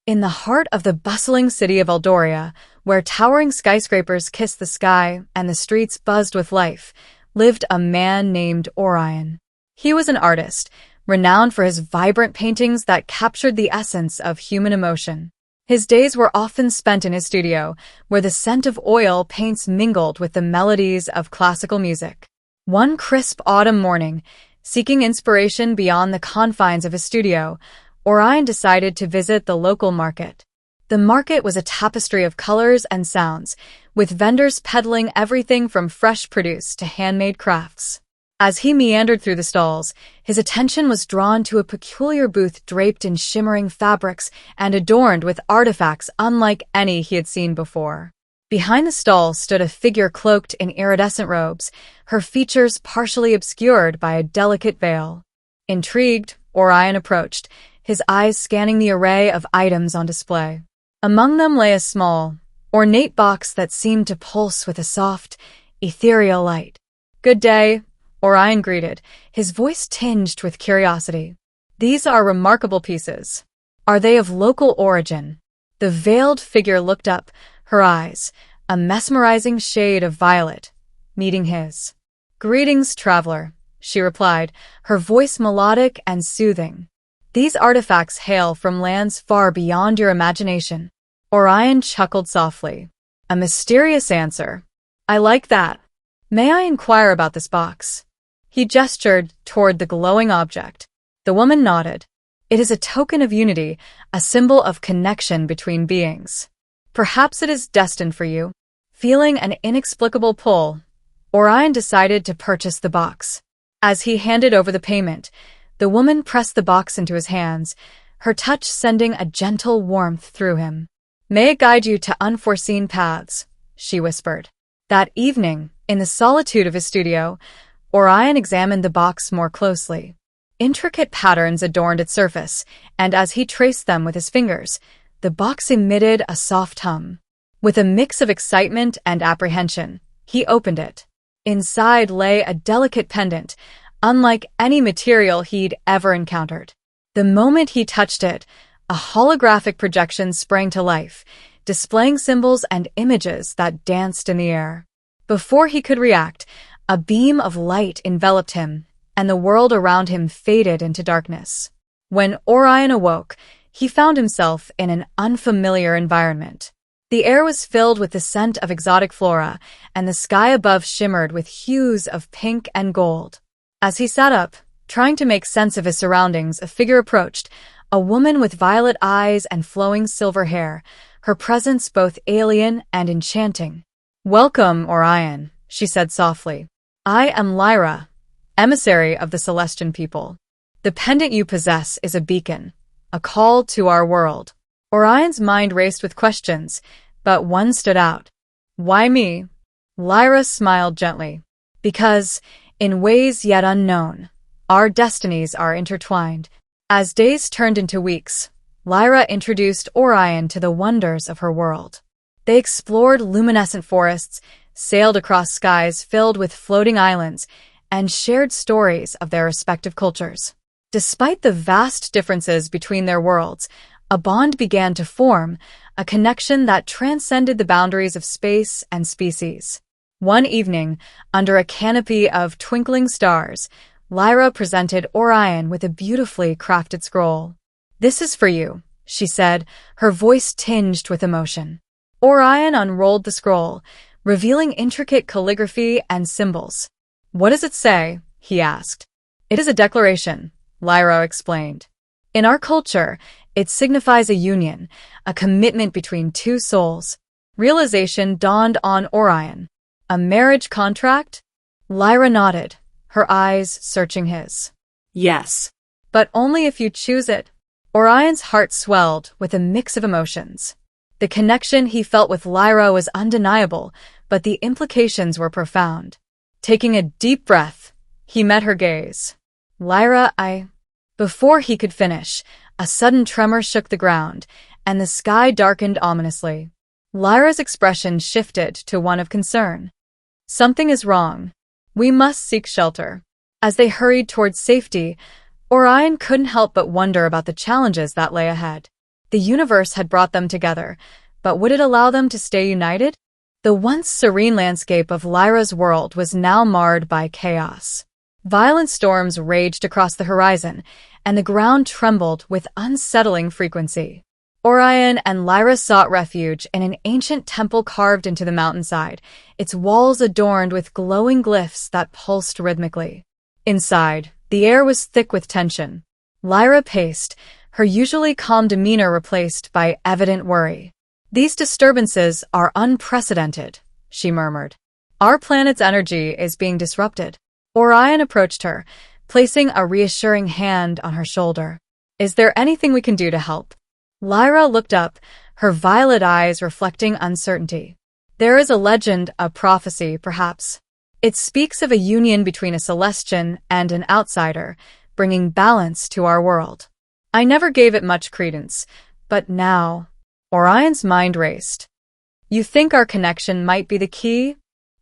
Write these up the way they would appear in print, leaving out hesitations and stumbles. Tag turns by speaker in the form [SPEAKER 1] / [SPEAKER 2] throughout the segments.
[SPEAKER 1] In the heart of the bustling city of Eldoria, where towering skyscrapers kissed the sky and the streets buzzed with life, lived a man named Orion. He was an artist, renowned for his vibrant paintings that captured the essence of human emotion. His days were often spent in his studio, where the scent of oil paints mingled with the melodies of classical music. One crisp autumn morning, seeking inspiration beyond the confines of his studio, Orion decided to visit the local market. The market was a tapestry of colors and sounds, with vendors peddling everything from fresh produce to handmade crafts. As he meandered through the stalls, his attention was drawn to a peculiar booth draped in shimmering fabrics and adorned with artifacts unlike any he had seen before. Behind the stall stood a figure cloaked in iridescent robes, her features partially obscured by a delicate veil. Intrigued, Orion approached, his eyes scanning the array of items on display. Among them lay a small, ornate box that seemed to pulse with a soft, ethereal light. "Good day," Orion greeted, his voice tinged with curiosity. "These are remarkable pieces. Are they of local origin?" The veiled figure looked up, her eyes, a mesmerizing shade of violet, meeting his. "Greetings, traveler," she replied, her voice melodic and soothing. "These artifacts hail from lands far beyond your imagination." Orion chuckled softly. "A mysterious answer. I like that. May I inquire about this box?" He gestured toward the glowing object. The woman nodded. "It is a token of unity, a symbol of connection between beings. Perhaps it is destined for you." Feeling an inexplicable pull, Orion decided to purchase the box. As he handed over the payment, the woman pressed the box into his hands, her touch sending a gentle warmth through him. "May it guide you to unforeseen paths," she whispered. That evening, in the solitude of his studio, Orion examined the box more closely. Intricate patterns adorned its surface, and as he traced them with his fingers, the box emitted a soft hum. With a mix of excitement and apprehension, he opened it. Inside lay a delicate pendant, unlike any material he'd ever encountered. The moment he touched it, a holographic projection sprang to life, displaying symbols and images that danced in the air. Before he could react, a beam of light enveloped him, and the world around him faded into darkness. When Orion awoke, he found himself in an unfamiliar environment. The air was filled with the scent of exotic flora, and the sky above shimmered with hues of pink and gold. As he sat up, trying to make sense of his surroundings, a figure approached, a woman with violet eyes and flowing silver hair, her presence both alien and enchanting. "Welcome, Orion," she said softly. "I am Lyra, emissary of the Celestian people. The pendant you possess is a beacon, a call to our world." Orion's mind raced with questions, but one stood out. "Why me?" Lyra smiled gently. "Because, in ways yet unknown, our destinies are intertwined." As days turned into weeks, Lyra introduced Orion to the wonders of her world. They explored luminescent forests, sailed across skies filled with floating islands, and shared stories of their respective cultures. Despite the vast differences between their worlds, a bond began to form, a connection that transcended the boundaries of space and species. One evening, under a canopy of twinkling stars, Lyra presented Orion with a beautifully crafted scroll. "This is for you," she said, her voice tinged with emotion. Orion unrolled the scroll, revealing intricate calligraphy and symbols. "What does it say?" he asked. "It is a declaration," Lyra explained. "In our culture, it signifies a union, a commitment between two souls." Realization dawned on Orion. "A marriage contract?" Lyra nodded, her eyes searching his.
[SPEAKER 2] "Yes."
[SPEAKER 1] "But only if you choose it." Orion's heart swelled with a mix of emotions. The connection he felt with Lyra was undeniable, but the implications were profound. Taking a deep breath, he met her gaze. "Lyra, Before he could finish, a sudden tremor shook the ground, and the sky darkened ominously. Lyra's expression shifted to one of concern. "Something is wrong. We must seek shelter." As they hurried towards safety, Orion couldn't help but wonder about the challenges that lay ahead. The universe had brought them together, but would it allow them to stay united? The once serene landscape of Lyra's world was now marred by chaos. Violent storms raged across the horizon, and the ground trembled with unsettling frequency. Orion and Lyra sought refuge in an ancient temple carved into the mountainside, its walls adorned with glowing glyphs that pulsed rhythmically. Inside, the air was thick with tension. Lyra paced, her usually calm demeanor replaced by evident worry. "These disturbances are unprecedented," she murmured. "Our planet's energy is being disrupted." Orion approached her, placing a reassuring hand on her shoulder. "Is there anything we can do to help?" Lyra looked up, her violet eyes reflecting uncertainty. "There is a legend, a prophecy, perhaps. It speaks of a union between a Celestian and an outsider, bringing balance to our world. I never gave it much credence, but now—" Orion's mind raced. "You think our connection might be the key?"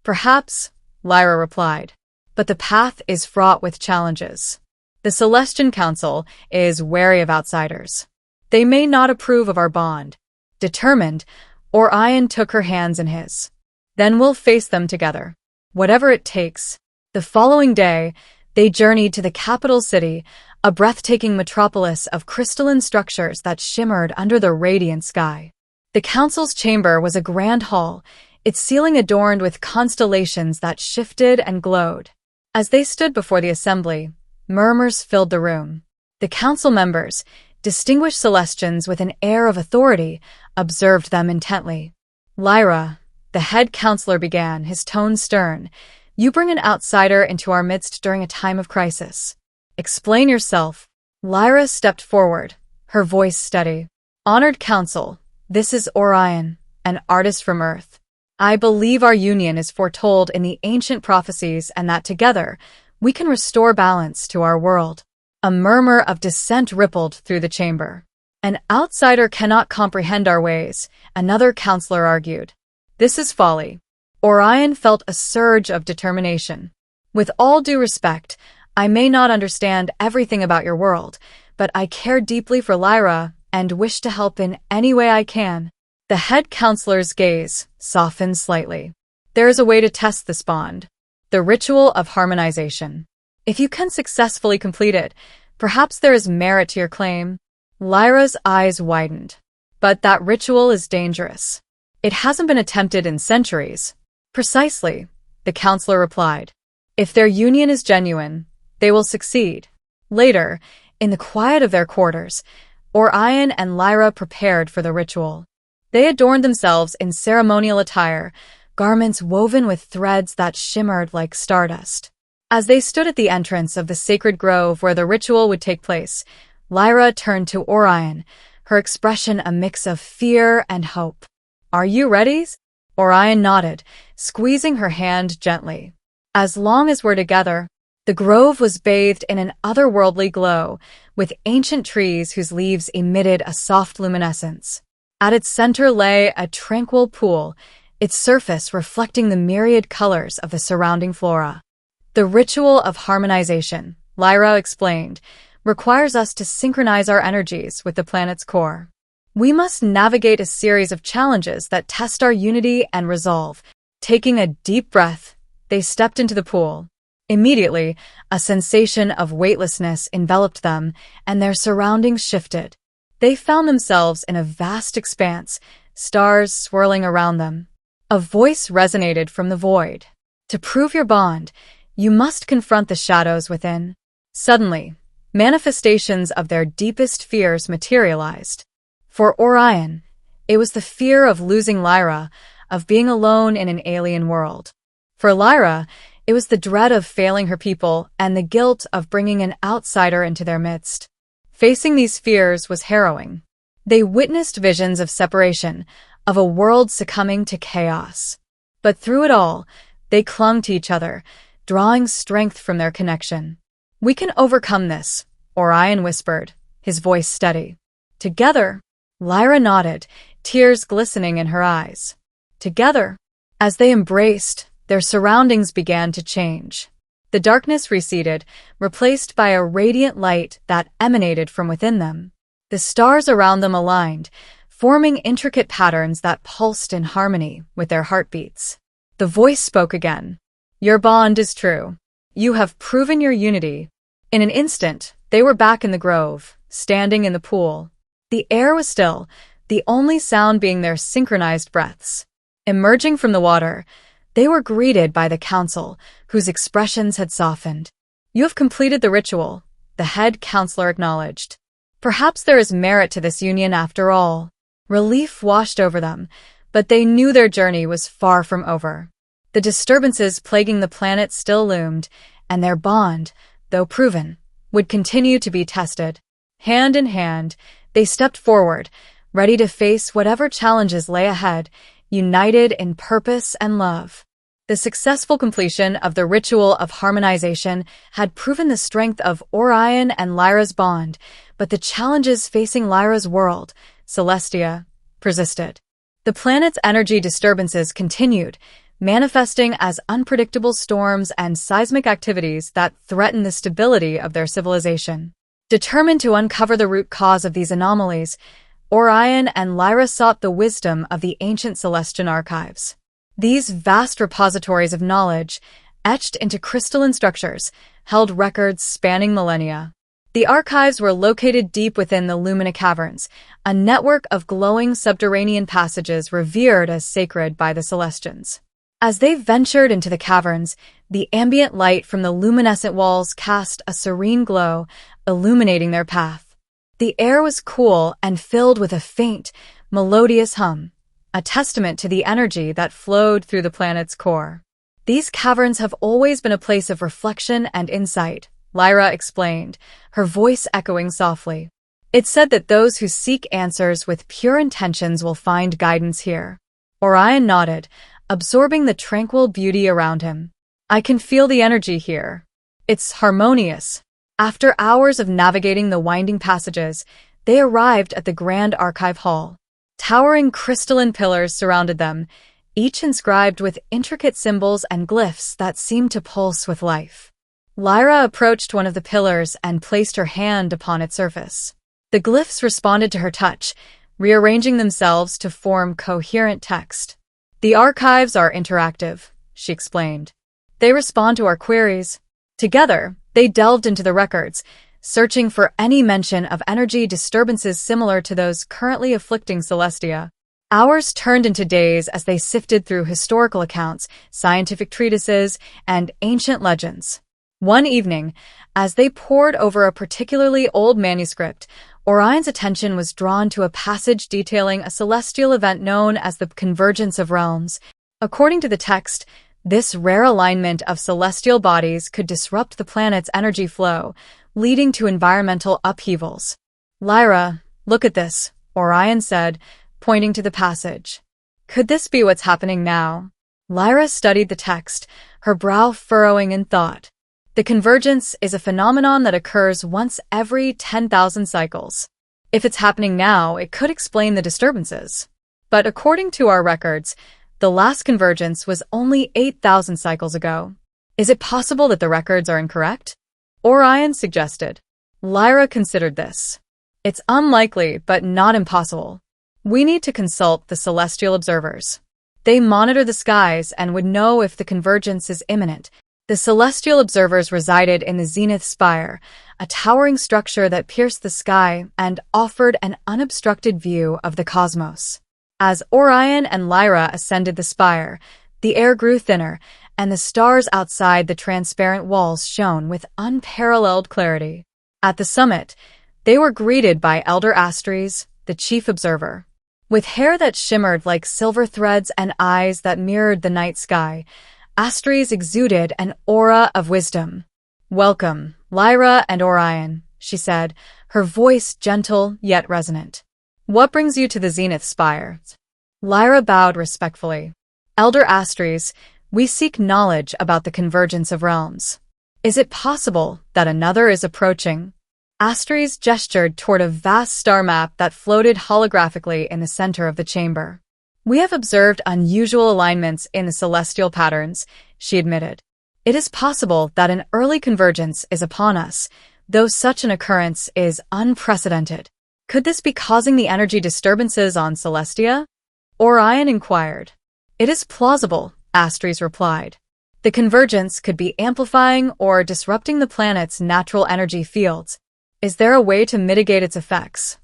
[SPEAKER 1] "Perhaps," Lyra replied. "But the path is fraught with challenges. The Celestian Council is wary of outsiders. They may not approve of our bond." Determined, Orion took her hands in his. "Then we'll face them together, whatever it takes." The following day, they journeyed to the capital city, a breathtaking metropolis of crystalline structures that shimmered under the radiant sky. The council's chamber was a grand hall, its ceiling adorned with constellations that shifted and glowed. As they stood before the assembly, murmurs filled the room. The council members, distinguished Celestians with an air of authority, observed them intently. "Lyra," the head counselor began, his tone stern, "you bring an outsider into our midst during a time of crisis. Explain yourself." Lyra stepped forward, her voice steady. "Honored Council, this is Orion, an artist from Earth. I believe our union is foretold in the ancient prophecies and that together, we can restore balance to our world." A murmur of dissent rippled through the chamber. "An outsider cannot comprehend our ways," another counselor argued. "This is folly." Orion felt a surge of determination. "With all due respect, I may not understand everything about your world, but I care deeply for Lyra and wish to help in any way I can." The head counselor's gaze softened slightly. "There is a way to test this bond. The ritual of harmonization. If you can successfully complete it, perhaps there is merit to your claim." Lyra's eyes widened. "But that ritual is dangerous. It hasn't been attempted in centuries." "Precisely," the counselor replied. "If their union is genuine, they will succeed." Later, in the quiet of their quarters, Orion and Lyra prepared for the ritual. They adorned themselves in ceremonial attire, garments woven with threads that shimmered like stardust. As they stood at the entrance of the sacred grove where the ritual would take place, Lyra turned to Orion, her expression a mix of fear and hope. "Are you ready?" Orion nodded, squeezing her hand gently. "As long as we're together." The grove was bathed in an otherworldly glow, with ancient trees whose leaves emitted a soft luminescence. At its center lay a tranquil pool, its surface reflecting the myriad colors of the surrounding flora. "The ritual of harmonization," Lyra explained, "requires us to synchronize our energies with the planet's core. We must navigate a series of challenges that test our unity and resolve." Taking a deep breath, they stepped into the pool. Immediately, a sensation of weightlessness enveloped them, and their surroundings shifted. They found themselves in a vast expanse, stars swirling around them. A voice resonated from the void. "To prove your bond, you must confront the shadows within." Suddenly, manifestations of their deepest fears materialized. For Orion, it was the fear of losing Lyra, of being alone in an alien world. For Lyra, it was the dread of failing her people and the guilt of bringing an outsider into their midst. Facing these fears was harrowing. They witnessed visions of separation, of a world succumbing to chaos. But through it all, they clung to each other, drawing strength from their connection. "We can overcome this," Orion whispered, his voice steady. "Together." Lyra nodded, tears glistening in her eyes. "Together." As they embraced, their surroundings began to change. The darkness receded, replaced by a radiant light that emanated from within them. The stars around them aligned, forming intricate patterns that pulsed in harmony with their heartbeats. The voice spoke again. Your bond is true. You have proven your unity. In an instant, they were back in the grove, standing in the pool. The air was still, the only sound being their synchronized breaths. Emerging from the water, they were greeted by the council, whose expressions had softened. You have completed the ritual, the head counselor acknowledged. Perhaps there is merit to this union after all. Relief washed over them, but they knew their journey was far from over. The disturbances plaguing the planet still loomed, and their bond, though proven, would continue to be tested. Hand in hand, they stepped forward, ready to face whatever challenges lay ahead, united in purpose and love. The successful completion of the ritual of harmonization had proven the strength of Orion and Lyra's bond, but the challenges facing Lyra's world, Celestia, persisted. The planet's energy disturbances continued, manifesting as unpredictable storms and seismic activities that threatened the stability of their civilization. Determined to uncover the root cause of these anomalies, Orion and Lyra sought the wisdom of the ancient Celestian archives. These vast repositories of knowledge, etched into crystalline structures, held records spanning millennia. The archives were located deep within the Lumina Caverns, a network of glowing subterranean passages revered as sacred by the Celestians. As they ventured into the caverns, the ambient light from the luminescent walls cast a serene glow, illuminating their path. The air was cool and filled with a faint, melodious hum, a testament to the energy that flowed through the planet's core. These caverns have always been a place of reflection and insight, Lyra explained, her voice echoing softly. It's said that those who seek answers with pure intentions will find guidance here. Orion nodded, absorbing the tranquil beauty around him. I can feel the energy here. It's harmonious. After hours of navigating the winding passages, they arrived at the Grand Archive Hall. Towering crystalline pillars surrounded them, each inscribed with intricate symbols and glyphs that seemed to pulse with life. Lyra approached one of the pillars and placed her hand upon its surface. The glyphs responded to her touch, rearranging themselves to form coherent text. The archives are interactive, she explained. They respond to our queries. Together, they delved into the records, searching for any mention of energy disturbances similar to those currently afflicting Celestia. Hours turned into days as they sifted through historical accounts, scientific treatises, and ancient legends. One evening, as they pored over a particularly old manuscript, Orion's attention was drawn to a passage detailing a celestial event known as the Convergence of Realms. According to the text, this rare alignment of celestial bodies could disrupt the planet's energy flow, leading to environmental upheavals. Lyra, look at this, Orion said, pointing to the passage. Could this be what's happening now? Lyra studied the text, her brow furrowing in thought. The convergence is a phenomenon that occurs once every 10,000 cycles. If it's happening now, it could explain the disturbances. But according to our records, the last convergence was only 8,000 cycles ago. Is it possible that the records are incorrect? Orion suggested. Lyra considered this. It's unlikely, but not impossible. We need to consult the celestial observers. They monitor the skies and would know if the convergence is imminent. The celestial observers resided in the zenith spire, a towering structure that pierced the sky and offered an unobstructed view of the cosmos. As Orion and Lyra ascended the spire, the air grew thinner, and the stars outside the transparent walls shone with unparalleled clarity. At the summit, they were greeted by Elder Astries, the chief observer. With hair that shimmered like silver threads and eyes that mirrored the night sky, Astries exuded an aura of wisdom. Welcome, Lyra and Orion, she said, her voice gentle yet resonant. What brings you to the Zenith Spire? Lyra bowed respectfully. Elder Astries, we seek knowledge about the convergence of realms. Is it possible that another is approaching? Astries gestured toward a vast star map that floated holographically in the center of the chamber. We have observed unusual alignments in the celestial patterns, she admitted. It is possible that an early convergence is upon us, though such an occurrence is unprecedented. Could this be causing the energy disturbances on Celestia? Orion inquired. It is plausible, Astries replied. The convergence could be amplifying or disrupting the planet's natural energy fields. Is there a way to mitigate its effects?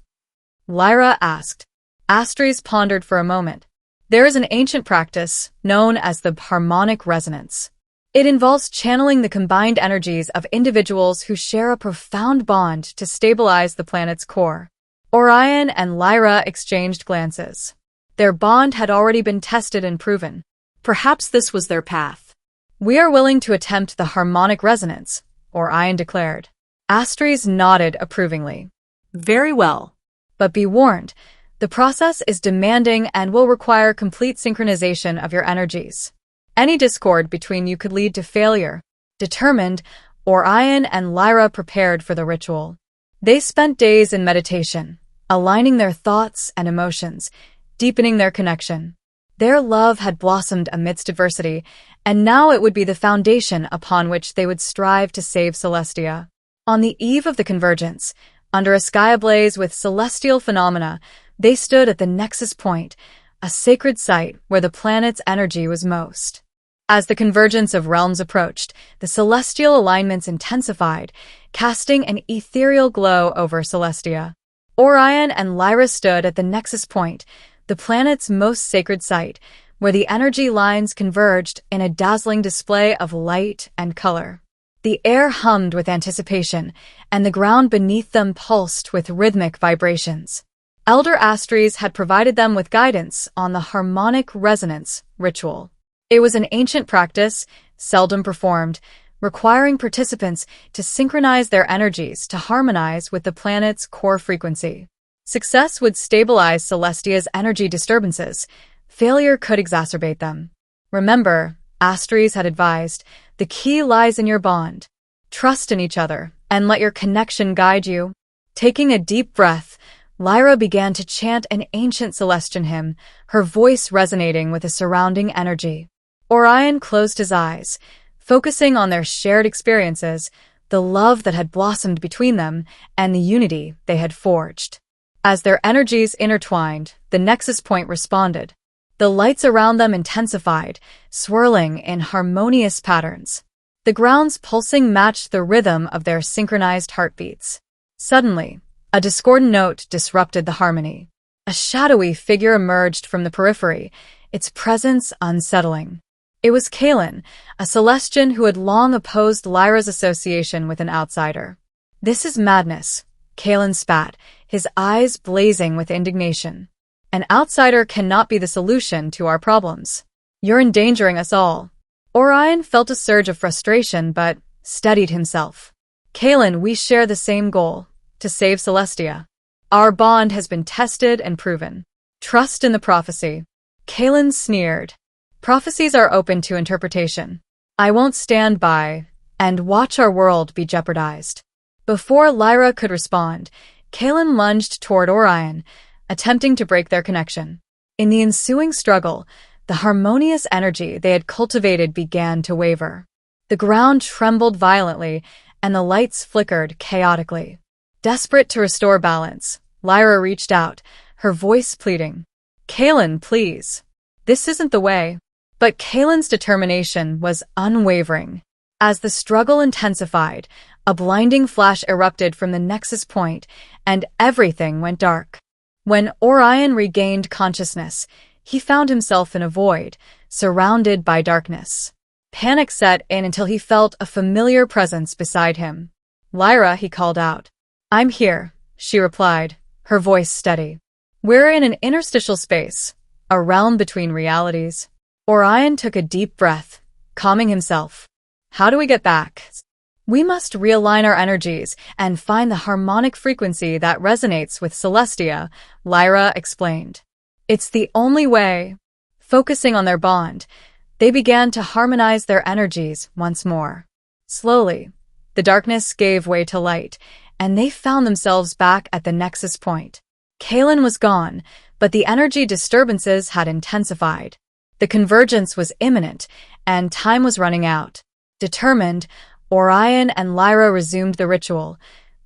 [SPEAKER 1] Lyra asked. Astries pondered for a moment. There is an ancient practice known as the harmonic resonance. It involves channeling the combined energies of individuals who share a profound bond to stabilize the planet's core. Orion and Lyra exchanged glances. Their bond had already been tested and proven. Perhaps this was their path. We are willing to attempt the harmonic resonance, Orion declared. Astries nodded approvingly. Very well. But be warned, the process is demanding and will require complete synchronization of your energies. Any discord between you could lead to failure. Determined, Orion and Lyra prepared for the ritual. They spent days in meditation, aligning their thoughts and emotions, deepening their connection. Their love had blossomed amidst adversity, and now it would be the foundation upon which they would strive to save Celestia. On the eve of the convergence, under a sky ablaze with celestial phenomena, they stood at the nexus point, a sacred site where the planet's energy was most. As the convergence of realms approached, the celestial alignments intensified, casting an ethereal glow over Celestia. Orion and Lyra stood at the nexus point, the planet's most sacred site, where the energy lines converged in a dazzling display of light and color. The air hummed with anticipation, and the ground beneath them pulsed with rhythmic vibrations. Elder Astries had provided them with guidance on the harmonic resonance ritual. It was an ancient practice, seldom performed, requiring participants to synchronize their energies to harmonize with the planet's core frequency. Success would stabilize Celestia's energy disturbances. Failure could exacerbate them. Remember, Astries had advised, the key lies in your bond. Trust in each other, and let your connection guide you. Taking a deep breath, Lyra began to chant an ancient Celestian hymn, her voice resonating with the surrounding energy. Orion closed his eyes, focusing on their shared experiences, the love that had blossomed between them, and the unity they had forged. As their energies intertwined, the nexus point responded. The lights around them intensified, swirling in harmonious patterns. The ground's pulsing matched the rhythm of their synchronized heartbeats. Suddenly, a discordant note disrupted the harmony. A shadowy figure emerged from the periphery, its presence unsettling. It was Kalen, a Celestian who had long opposed Lyra's association with an outsider. This is madness, Kalen spat, his eyes blazing with indignation. An outsider cannot be the solution to our problems. You're endangering us all. Orion felt a surge of frustration but steadied himself. Kalen, we share the same goal, to save Celestia. Our bond has been tested and proven. Trust in the prophecy. Kalen sneered. Prophecies are open to interpretation. I won't stand by and watch our world be jeopardized. Before Lyra could respond, Kalen lunged toward Orion, attempting to break their connection. In the ensuing struggle, the harmonious energy they had cultivated began to waver. The ground trembled violently, and the lights flickered chaotically. Desperate to restore balance, Lyra reached out, her voice pleading. Kalen, please. This isn't the way. But Kalen's determination was unwavering. As the struggle intensified, a blinding flash erupted from the nexus point, and everything went dark. When Orion regained consciousness, he found himself in a void, surrounded by darkness. Panic set in until he felt a familiar presence beside him. Lyra, he called out. I'm here, she replied, her voice steady. We're in an interstitial space, a realm between realities. Orion took a deep breath, calming himself. How do we get back? We must realign our energies and find the harmonic frequency that resonates with Celestia, Lyra explained. It's the only way. Focusing on their bond, they began to harmonize their energies once more. Slowly, the darkness gave way to light, and they found themselves back at the nexus point. Kalen was gone, but the energy disturbances had intensified. The convergence was imminent, and time was running out. Determined, Orion and Lyra resumed the ritual,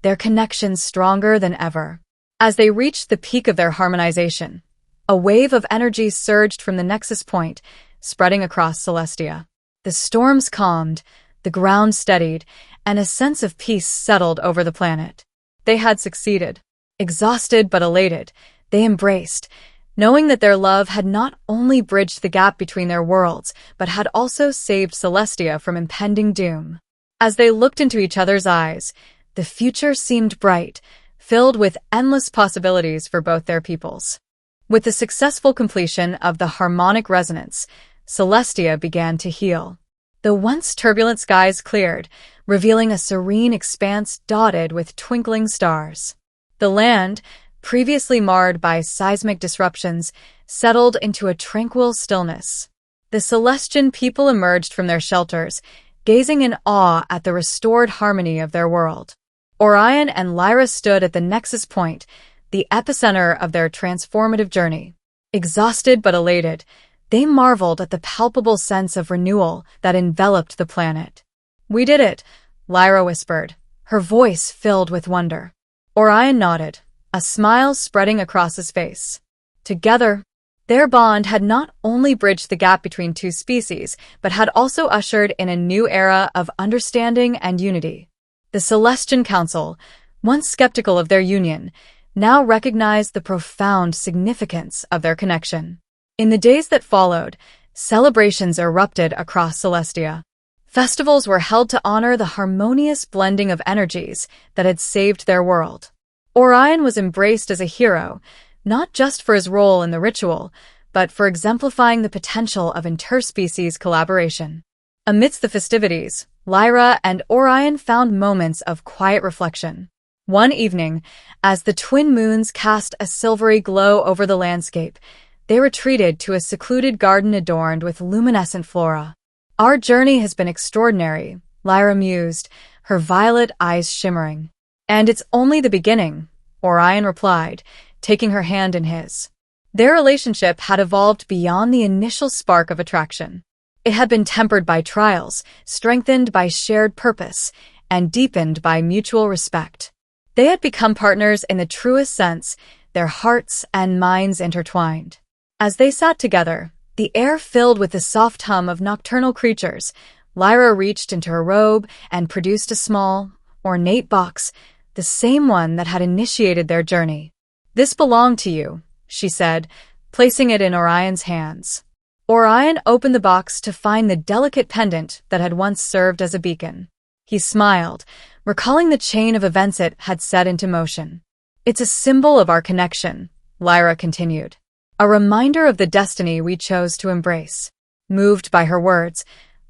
[SPEAKER 1] their connection stronger than ever. As they reached the peak of their harmonization, a wave of energy surged from the nexus point, spreading across Celestia. The storms calmed, the ground steadied, and a sense of peace settled over the planet. They had succeeded. Exhausted but elated, they embraced, knowing that their love had not only bridged the gap between their worlds, but had also saved Celestia from impending doom. As they looked into each other's eyes, the future seemed bright, filled with endless possibilities for both their peoples. With the successful completion of the harmonic resonance, Celestia began to heal. The once turbulent skies cleared, revealing a serene expanse dotted with twinkling stars. The land, previously marred by seismic disruptions, settled into a tranquil stillness. The Celestian people emerged from their shelters, gazing in awe at the restored harmony of their world. Orion and Lyra stood at the nexus point, the epicenter of their transformative journey. Exhausted but elated, they marveled at the palpable sense of renewal that enveloped the planet. "We did it," Lyra whispered, her voice filled with wonder. Orion nodded, a smile spreading across his face. Together, their bond had not only bridged the gap between two species, but had also ushered in a new era of understanding and unity. The Celestian Council, once skeptical of their union, now recognized the profound significance of their connection. In the days that followed, celebrations erupted across Celestia. Festivals were held to honor the harmonious blending of energies that had saved their world. Orion was embraced as a hero, not just for his role in the ritual, but for exemplifying the potential of interspecies collaboration. Amidst the festivities, Lyra and Orion found moments of quiet reflection. One evening, as the twin moons cast a silvery glow over the landscape, they retreated to a secluded garden adorned with luminescent flora. "Our journey has been extraordinary," Lyra mused, her violet eyes shimmering. "And it's only the beginning," Orion replied, taking her hand in his. Their relationship had evolved beyond the initial spark of attraction. It had been tempered by trials, strengthened by shared purpose, and deepened by mutual respect. They had become partners in the truest sense, their hearts and minds intertwined. As they sat together, the air filled with the soft hum of nocturnal creatures, Lyra reached into her robe and produced a small, ornate box, the same one that had initiated their journey. "This belonged to you," she said, placing it in Orion's hands. Orion opened the box to find the delicate pendant that had once served as a beacon. He smiled, recalling the chain of events it had set into motion. "It's a symbol of our connection," Lyra continued. "A reminder of the destiny we chose to embrace." Moved by her words,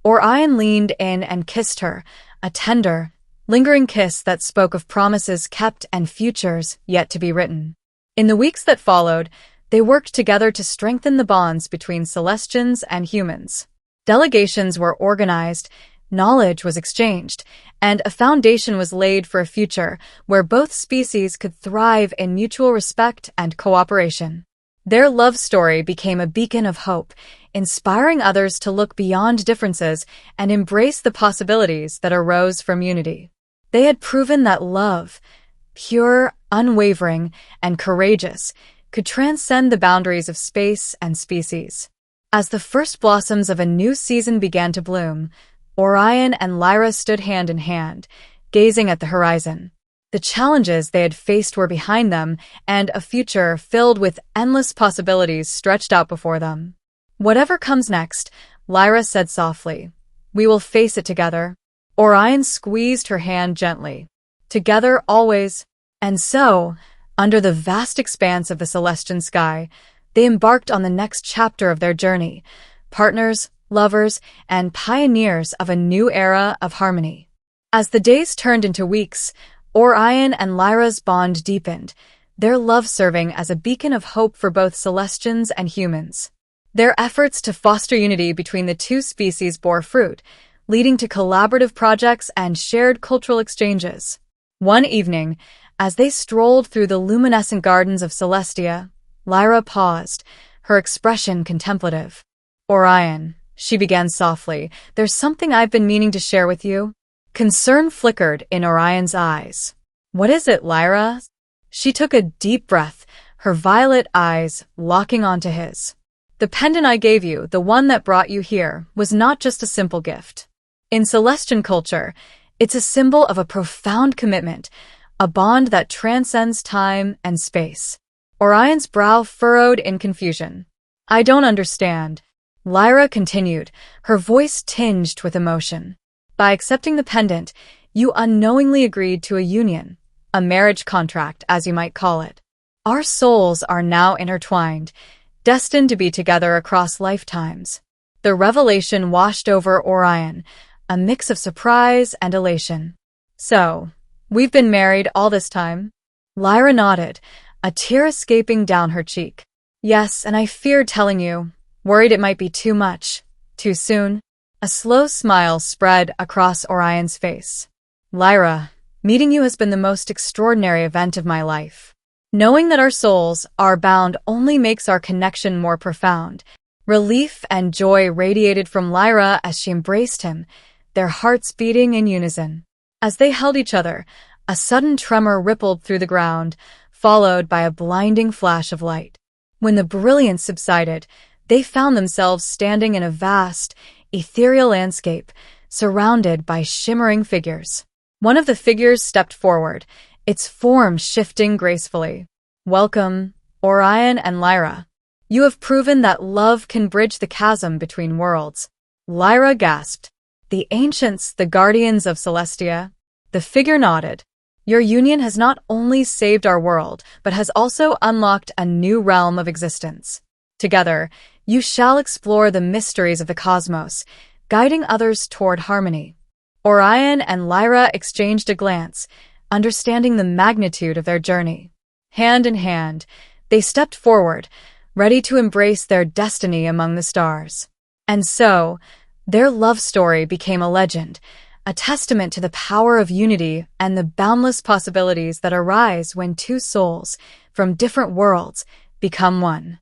[SPEAKER 1] Orion leaned in and kissed her, a tender, lingering kiss that spoke of promises kept and futures yet to be written. In the weeks that followed, they worked together to strengthen the bonds between Celestians and humans. Delegations were organized, knowledge was exchanged, and a foundation was laid for a future where both species could thrive in mutual respect and cooperation. Their love story became a beacon of hope, inspiring others to look beyond differences and embrace the possibilities that arose from unity. They had proven that love, pure, unwavering, and courageous, could transcend the boundaries of space and species. As the first blossoms of a new season began to bloom, Orion and Lyra stood hand in hand, gazing at the horizon. The challenges they had faced were behind them, and a future filled with endless possibilities stretched out before them. "Whatever comes next," Lyra said softly, "we will face it together." Orion squeezed her hand gently. "Together always." And so, under the vast expanse of the Celestian sky, they embarked on the next chapter of their journey, partners, lovers, and pioneers of a new era of harmony. As the days turned into weeks, Orion and Lyra's bond deepened, their love serving as a beacon of hope for both Celestians and humans. Their efforts to foster unity between the two species bore fruit, leading to collaborative projects and shared cultural exchanges. One evening, as they strolled through the luminescent gardens of Celestia, Lyra paused, her expression contemplative. "Orion," she began softly, "there's something I've been meaning to share with you." Concern flickered in Orion's eyes. "What is it, Lyra?" She took a deep breath, her violet eyes locking onto his. The pendant I gave you, the one that brought you here, was not just a simple gift. In Celestian culture, it's a symbol of a profound commitment, a bond that transcends time and space. Orion's brow furrowed in confusion. I don't understand. Lyra continued, her voice tinged with emotion. By accepting the pendant, you unknowingly agreed to a union, a marriage contract, as you might call it. Our souls are now intertwined, destined to be together across lifetimes. The revelation washed over Orion, a mix of surprise and elation. So, we've been married all this time? Lyra nodded, a tear escaping down her cheek. Yes, and I feared telling you, worried it might be too much, too soon. A slow smile spread across Orion's face. Lyra, meeting you has been the most extraordinary event of my life. Knowing that our souls are bound only makes our connection more profound. Relief and joy radiated from Lyra as she embraced him, their hearts beating in unison. As they held each other, a sudden tremor rippled through the ground, followed by a blinding flash of light. When the brilliance subsided, they found themselves standing in a vast, ethereal landscape, surrounded by shimmering figures. One of the figures stepped forward, its form shifting gracefully. Welcome, Orion and Lyra. You have proven that love can bridge the chasm between worlds. Lyra gasped. The ancients, the guardians of Celestia? The figure nodded. Your union has not only saved our world, but has also unlocked a new realm of existence. Together, you shall explore the mysteries of the cosmos, guiding others toward harmony. Orion and Lyra exchanged a glance, understanding the magnitude of their journey. Hand in hand, they stepped forward, ready to embrace their destiny among the stars. And so, their love story became a legend, a testament to the power of unity and the boundless possibilities that arise when two souls from different worlds become one.